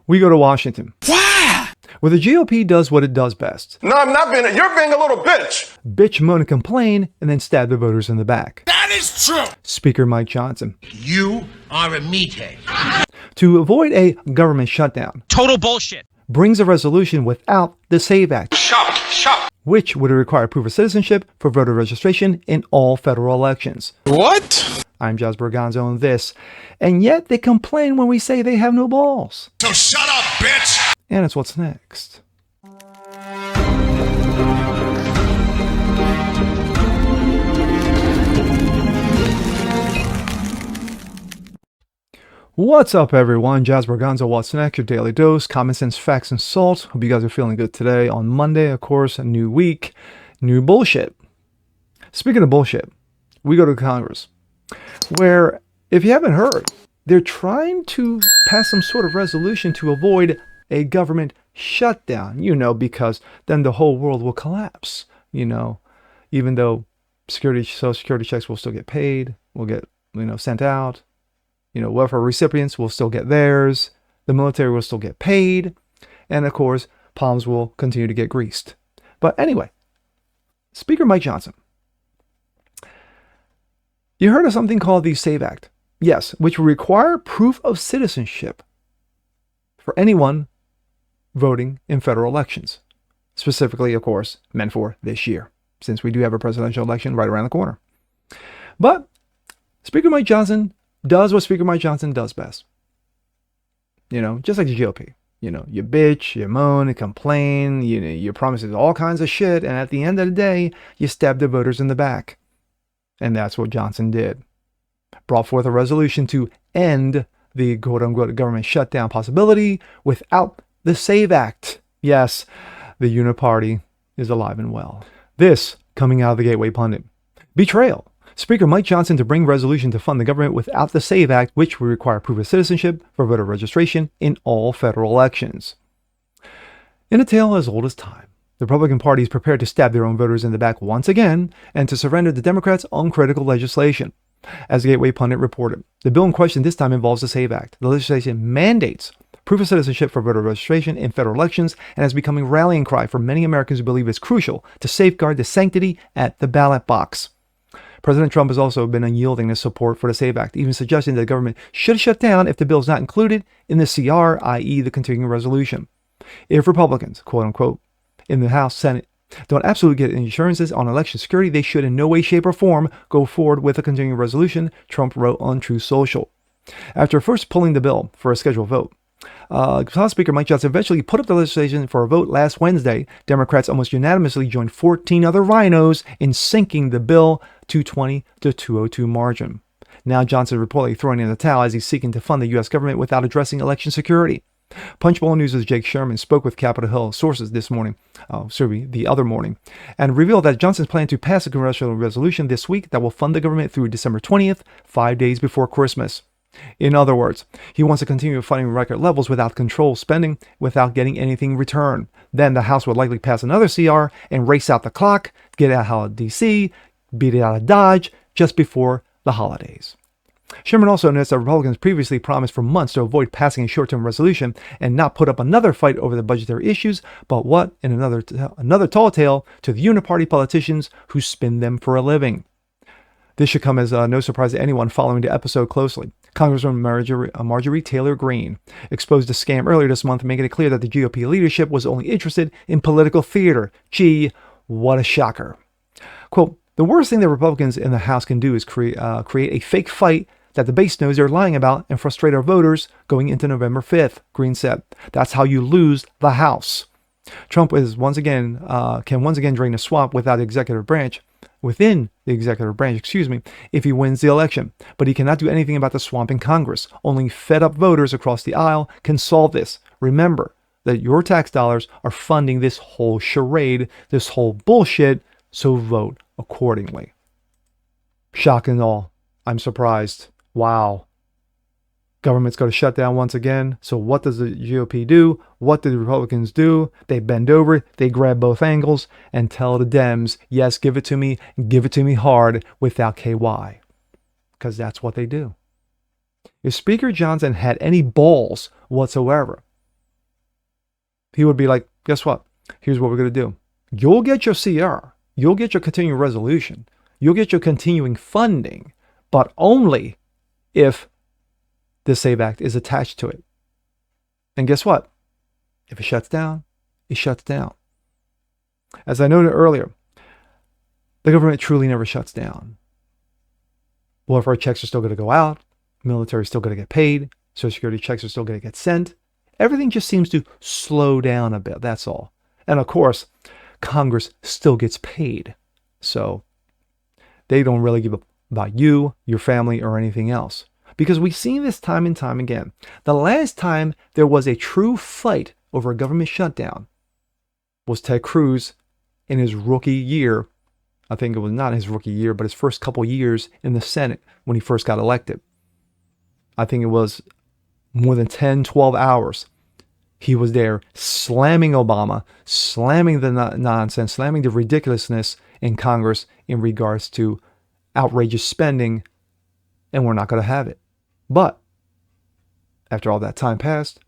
We go to Washington, where the GOP does what it does best. No, I'm not being. You're being a little bitch. Bitch, moan, and complain, and then stab the voters in the back. That is true. Speaker Mike Johnson. You are a meathead. To avoid a government shutdown, Total bullshit. brings a resolution without the SAVE Act, Shut. which would require proof of citizenship for voter registration in all federal elections. What? I'm Jazz Berganzo on this. And yet they complain when we say they have no balls. So shut up, bitch. And it's what's next. What's up, everyone? Jazz Berganzo, what's next? Your daily dose, common sense, facts, and salt. Hope you guys are feeling good today. On Monday, of course, a new week, new bullshit. Speaking of bullshit, we go to Congress, where, if you haven't heard, they're trying to pass some sort of resolution to avoid a government shutdown, because then the whole world will collapse, even though social security checks will still get paid, will get, sent out. Welfare recipients will still get theirs. The military will still get paid. And of course, palms will continue to get greased. But anyway, Speaker Mike Johnson. You heard of something called the SAVE Act. Yes, which will require proof of citizenship for anyone voting in federal elections. Specifically, of course, meant for this year, since we do have a presidential election right around the corner. But Speaker Mike Johnson does what Speaker Mike Johnson does best. Just like the GOP. You bitch, you moan, you complain, you promise all kinds of shit, and at the end of the day, you stab the voters in the back. And that's what Johnson did. Brought forth a resolution to end the quote-unquote government shutdown possibility without the SAVE Act. Yes, the Uniparty is alive and well. This coming out of the Gateway Pundit. Betrayal. Speaker Mike Johnson to bring resolution to fund the government without the SAVE Act, which would require proof of citizenship for voter registration in all federal elections. In a tale as old as time, the Republican Party is prepared to stab their own voters in the back once again and to surrender the Democrats' uncritical legislation. As the Gateway Pundit reported, the bill in question this time involves the SAVE Act. The legislation mandates proof of citizenship for voter registration in federal elections and has become a rallying cry for many Americans who believe it's crucial to safeguard the sanctity at the ballot box. President Trump has also been unyielding in his support for the SAVE Act, even suggesting that the government should shut down if the bill is not included in the CR, i.e. the continuing resolution. If Republicans, quote-unquote, in the House, Senate, don't absolutely get assurances on election security, they should in no way, shape, or form go forward with a continuing resolution, Trump wrote on Truth Social. After first pulling the bill for a scheduled vote, House Speaker Mike Johnson eventually put up the legislation for a vote last Wednesday. Democrats almost unanimously joined 14 other rhinos in sinking the bill 220 to 202 margin. Now Johnson reportedly throwing in the towel as he's seeking to fund the U.S. government without addressing election security. Punchbowl News' Jake Sherman spoke with Capitol Hill sources the other morning, and revealed that Johnson's planning to pass a congressional resolution this week that will fund the government through December 20th, 5 days before Christmas. In other words, he wants to continue funding record levels without controlled spending, without getting anything in return. Then the House would likely pass another CR and race out the clock, get out of D.C., beat it out of Dodge just before the holidays. Sherman also notes that Republicans previously promised for months to avoid passing a short-term resolution and not put up another fight over the budgetary issues, but what in another tall tale to the uniparty politicians who spin them for a living. This should come as no surprise to anyone following the episode closely. Congresswoman Marjorie Taylor Greene exposed a scam earlier this month, making it clear that the GOP leadership was only interested in political theater. Gee, what a shocker. Quote, the worst thing that Republicans in the House can do is create a fake fight that the base knows they're lying about and frustrate our voters going into November 5th, Greene said. That's how you lose the House. Trump can once again drain the swamp within the executive branch, if he wins the election. But he cannot do anything about the swamp in Congress. Only fed up voters across the aisle can solve this. Remember that your tax dollars are funding this whole charade, this whole bullshit, so vote accordingly. Shock and all. I'm surprised. Wow. Government's going to shut down once again. So what does the GOP do? What do the Republicans do? They bend over, they grab both angles, and tell the Dems, yes, give it to me hard without KY. Because that's what they do. If Speaker Johnson had any balls whatsoever, he would be like, guess what? Here's what we're going to do. You'll get your CR. You'll get your continuing resolution. You'll get your continuing funding, but only if the SAVE Act is attached to it. And guess what? If it shuts down, it shuts down. As I noted earlier, the government truly never shuts down. Welfare checks are still going to go out. Military is still going to get paid. Social Security checks are still going to get sent. Everything just seems to slow down a bit. That's all. And of course, Congress still gets paid. So they don't really give a about you, your family, or anything else. Because we've seen this time and time again. The last time there was a true fight over a government shutdown was Ted Cruz in his rookie year. I think it was not his rookie year, but his first couple years in the Senate when he first got elected. I think it was more than 10, 12 hours. He was there slamming Obama, slamming the nonsense, slamming the ridiculousness in Congress in regards to outrageous spending, and we're not going to have it. But after all that time passed,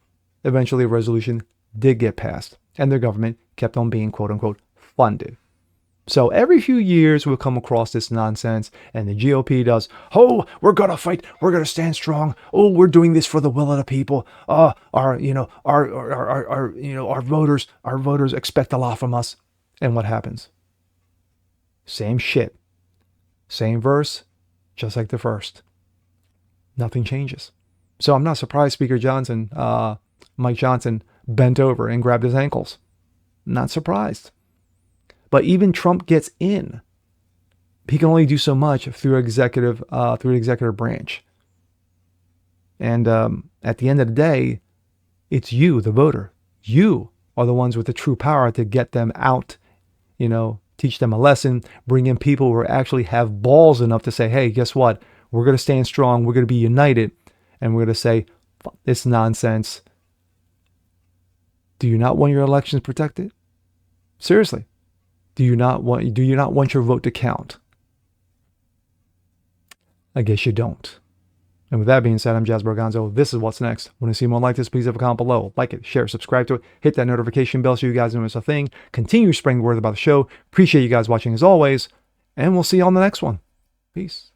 eventually a resolution did get passed, and their government kept on being quote unquote funded. So every few years we'll come across this nonsense, and the GOP does, oh, we're going to fight, we're going to stand strong. Oh, we're doing this for the will of the people. Our voters expect a lot from us. And what happens? Same shit. Same verse, just like the first. Nothing changes. So I'm not surprised Speaker Johnson, Mike Johnson, bent over and grabbed his ankles. Not surprised. But even Trump gets in. He can only do so much through the executive branch. And at the end of the day, it's you, the voter. You are the ones with the true power to get them out, teach them a lesson, bring in people who actually have balls enough to say, hey, guess what? We're going to stand strong. We're going to be united. And we're going to say, it's nonsense. Do you not want your elections protected? Seriously. Do you not want your vote to count? I guess you don't. And with that being said, I'm Jazz Borgonzo. This is What's Next. Want to see more like this, please have a comment below. Like it, share, subscribe to it, hit that notification bell so you guys know it's a thing. Continue spreading word about the show. Appreciate you guys watching as always, and we'll see you on the next one. Peace.